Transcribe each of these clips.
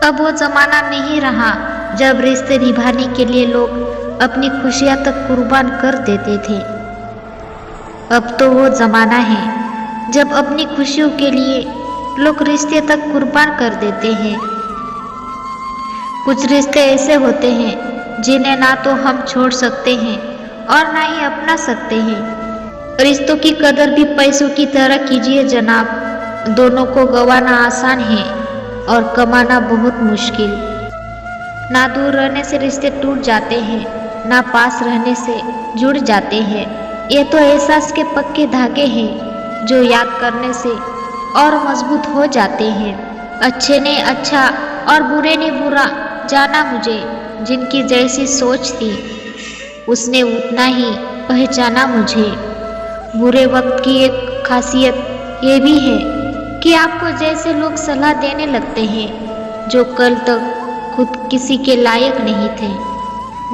अब वो जमाना नहीं रहा जब रिश्ते निभाने के लिए लोग अपनी खुशियां तक कुर्बान कर देते थे। अब तो वो जमाना है जब अपनी खुशियों के लिए लोग रिश्ते तक कुर्बान कर देते हैं। कुछ रिश्ते ऐसे होते हैं जिन्हें ना तो हम छोड़ सकते हैं और ना ही अपना सकते हैं। रिश्तों की कदर भी पैसों की तरह कीजिए जनाब। दोनों को गंवाना आसान है और कमाना बहुत मुश्किल। ना दूर रहने से रिश्ते टूट जाते हैं, ना पास रहने से जुड़ जाते हैं। ये तो एहसास के पक्के धागे हैं जो याद करने से और मजबूत हो जाते हैं। अच्छे ने अच्छा और बुरे ने बुरा जाना मुझे। जिनकी जैसी सोच थी उसने उतना ही पहचाना मुझे। बुरे वक्त की एक खासियत ये भी है कि आपको जैसे लोग सलाह देने लगते हैं जो कल तक खुद किसी के लायक नहीं थे।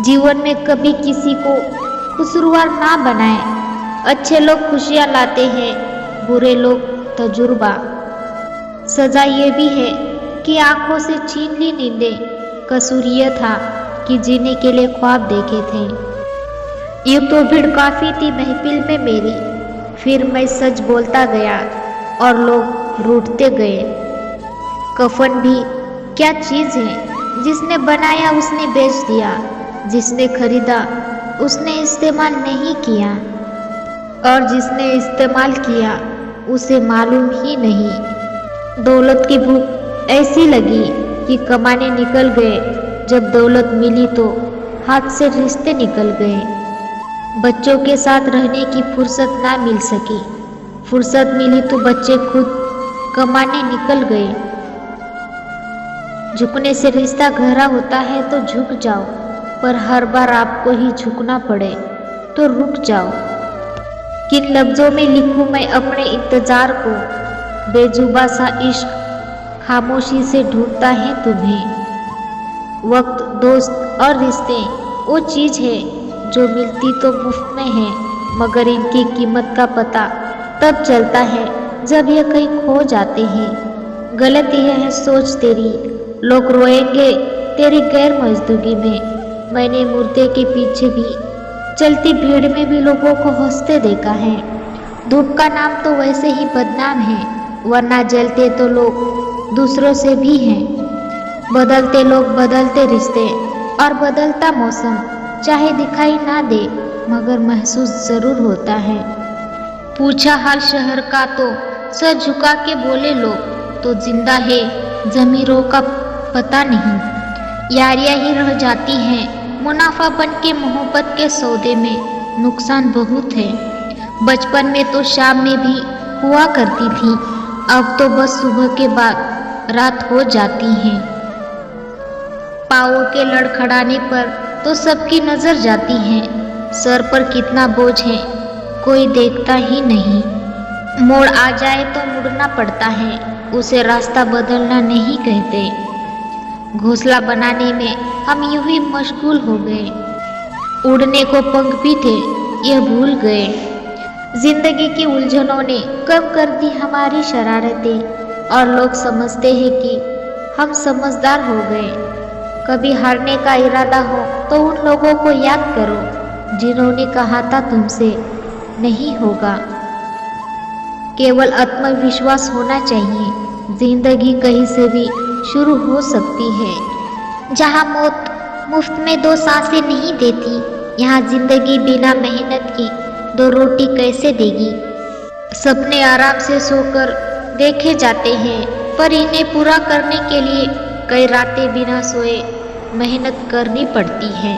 जीवन में कभी किसी को कसूरवार ना बनाएं। अच्छे लोग खुशियाँ लाते हैं, बुरे लोग तजुर्बा। सजा ये भी है कि आंखों से छीन ली नींदें। कसूर यह था कि जीने के लिए ख्वाब देखे थे। यूँ तो भीड़ काफ़ी थी महफिल में मेरी, फिर मैं सच बोलता गया और लोग रूठते गए। कफन भी क्या चीज़ है, जिसने बनाया उसने बेच दिया, जिसने खरीदा उसने इस्तेमाल नहीं किया और जिसने इस्तेमाल किया उसे मालूम ही नहीं। दौलत की भूख ऐसी लगी कि कमाने निकल गए। जब दौलत मिली तो हाथ से रिश्ते निकल गए। बच्चों के साथ रहने की फुर्सत ना मिल सकी। फुर्सत मिली तो बच्चे खुद कमाने निकल गए। झुकने से रिश्ता गहरा होता है तो झुक जाओ, पर हर बार आपको ही झुकना पड़े तो रुक जाओ। किन लफ्जों में लिखूं मैं अपने इंतजार को, बेजुबा सा इश्क खामोशी से ढूंढता है तुम्हें। वक्त, दोस्त और रिश्ते वो चीज़ है जो मिलती तो मुफ्त में है, मगर इनकी कीमत का पता तब चलता है जब ये कहीं खो जाते हैं। गलत यह है सोच तेरी, लोग रोएंगे तेरी गैर मौजूदगी में। मैंने मुर्दे के पीछे भी चलती भीड़ में भी लोगों को हंसते देखा है। धूप का नाम तो वैसे ही बदनाम है, वरना जलते तो लोग दूसरों से भी हैं। बदलते लोग, बदलते रिश्ते और बदलता मौसम, चाहे दिखाई ना दे मगर महसूस जरूर होता है। पूछा हाल शहर का तो सर झुका के बोले लोग, तो जिंदा है जमीरों का पता नहीं। यारियां ही रह जाती हैं मुनाफा बन के मोहब्बत के सौदे में, नुकसान बहुत है। बचपन में तो शाम में भी हुआ करती थी, अब तो बस सुबह के बाद रात हो जाती है। पाँवों के लड़खड़ाने पर तो सबकी नजर जाती है। सर पर कितना बोझ है कोई देखता ही नहीं। मोड़ आ जाए तो मुड़ना पड़ता है, उसे रास्ता बदलना नहीं कहते। घोंसला बनाने में हम यूं ही मशगूल हो गए। उड़ने को पंख भी थे, यह भूल गए। जिंदगी की उलझनों ने कम कर दी हमारी शरारतें और लोग समझते हैं कि हम समझदार हो गए। कभी हारने का इरादा हो तो उन लोगों को याद करो जिन्होंने कहा था तुमसे नहीं होगा। केवल आत्मविश्वास होना चाहिए। जिंदगी कहीं से भी शुरू हो सकती है। जहाँ मौत मुफ्त में दो सांसें नहीं देती, यहाँ जिंदगी बिना मेहनत की दो रोटी कैसे देगी। सपने आराम से सोकर देखे जाते हैं, पर इन्हें पूरा करने के लिए कई रातें बिना सोए मेहनत करनी पड़ती है।